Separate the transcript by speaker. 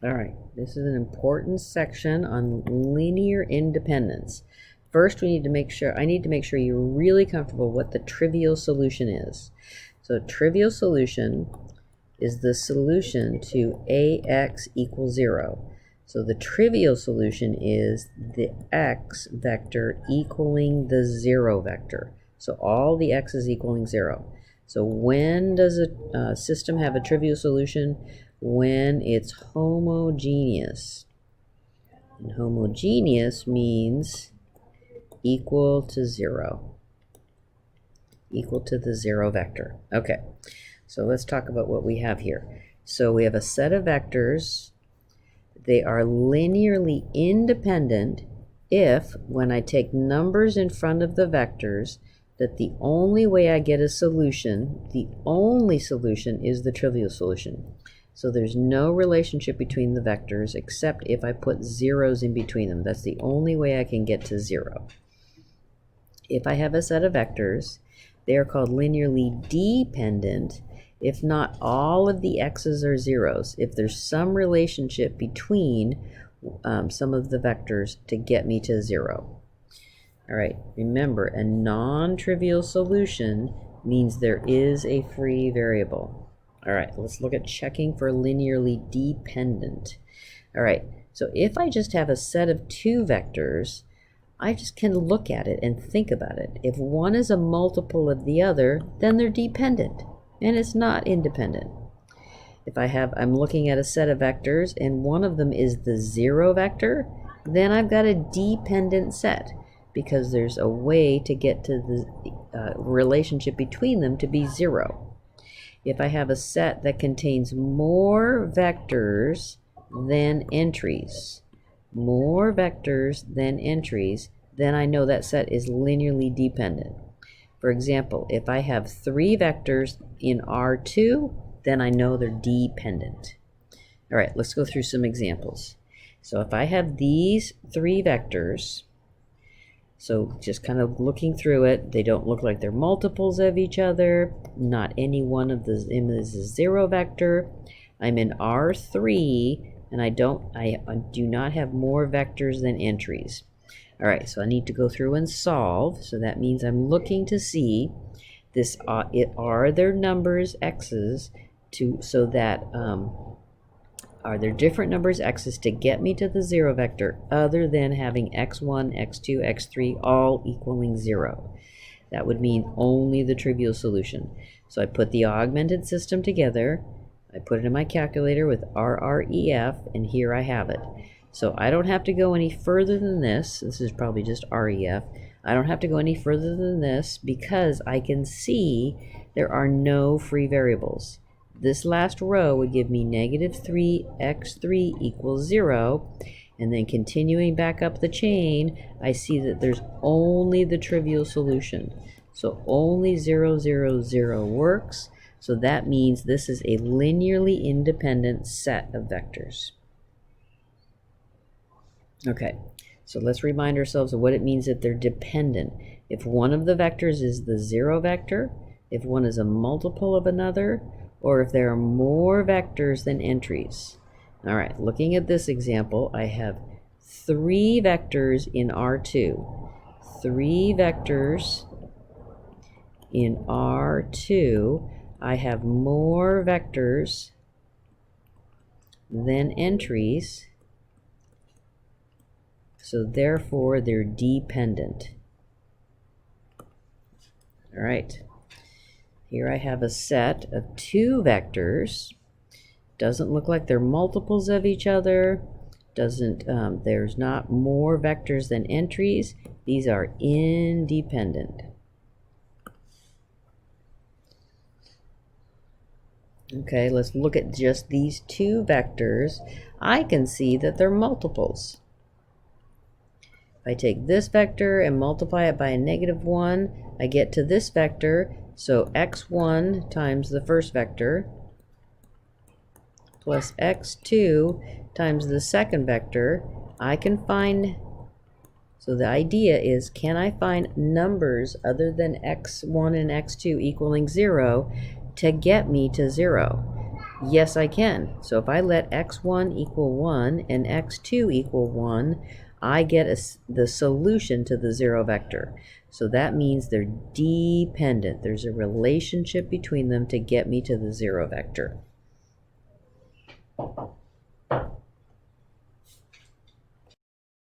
Speaker 1: All right, this is an important section on linear independence. First, I need to make sure you're really comfortable what the trivial solution is. So trivial solution is the solution to ax equals 0. So the trivial solution is the x vector equaling the 0 vector. So all the x's equaling 0. So when does a system have a trivial solution? When it's homogeneous. And homogeneous means equal to 0. Equal to the 0 vector. Okay, so let's talk about what we have here. So we have a set of vectors. They are linearly independent if, when I take numbers in front of the vectors, that the only way I get a solution, the only solution is the trivial solution. So there's no relationship between the vectors except if I put zeros in between them. That's the only way I can get to 0. If I have a set of vectors, they are called linearly dependent if not all of the x's are zeros, if there's some relationship between some of the vectors to get me to 0. All right, remember, a non-trivial solution means there is a free variable. All right, let's look at checking for linearly dependent. All right, so if I just have a set of 2 vectors, I just can look at it and think about it. If one is a multiple of the other, then they're dependent, and it's not independent. If I'm looking at a set of vectors, and one of them is the 0 vector, then I've got a dependent set, because there's a way to get to the relationship between them to be 0. If I have a set that contains more vectors than entries, then I know that set is linearly dependent. For example, if I have 3 vectors in R2, then I know they're dependent. All right, let's go through some examples. So if I have these 3 vectors, so just kind of looking through it, they don't look like they're multiples of each other. Not any one of them is a 0 vector. I'm in R3, and I do not have more vectors than entries. All right, so I need to go through and solve. So that means I'm looking to see this. Are there numbers x's are there different numbers x's to get me to the 0 vector other than having x1, x2, x3 all equaling 0? That would mean only the trivial solution. So I put the augmented system together. I put it in my calculator with RREF, and here I have it. So I don't have to go any further than this. This is probably just REF. I don't have to go any further than this because I can see there are no free variables. This last row would give me -3x3 equals 0. And then continuing back up the chain, I see that there's only the trivial solution. So only 0, 0, 0 works. So that means this is a linearly independent set of vectors. Okay, so let's remind ourselves of what it means that they're dependent. If one of the vectors is the 0 vector, if one is a multiple of another, or if there are more vectors than entries. All right, looking at this example, I have 3 vectors in R2. 3 vectors in R2. I have more vectors than entries, so therefore they're dependent. All right. Here I have a set of 2 vectors. Doesn't look like they're multiples of each other. There's not more vectors than entries. These are independent. Okay, let's look at just these 2 vectors. I can see that they're multiples. If I take this vector and multiply it by a -1, I get to this vector. So x1 times the first vector plus x2 times the second vector, I can find, so the idea is, can I find numbers other than x1 and x2 equaling 0 to get me to 0? Yes, I can. So if I let x1 equal 1 and x2 equal 1, I get the solution to the zero vector. So that means they're dependent. There's a relationship between them to get me to the zero vector.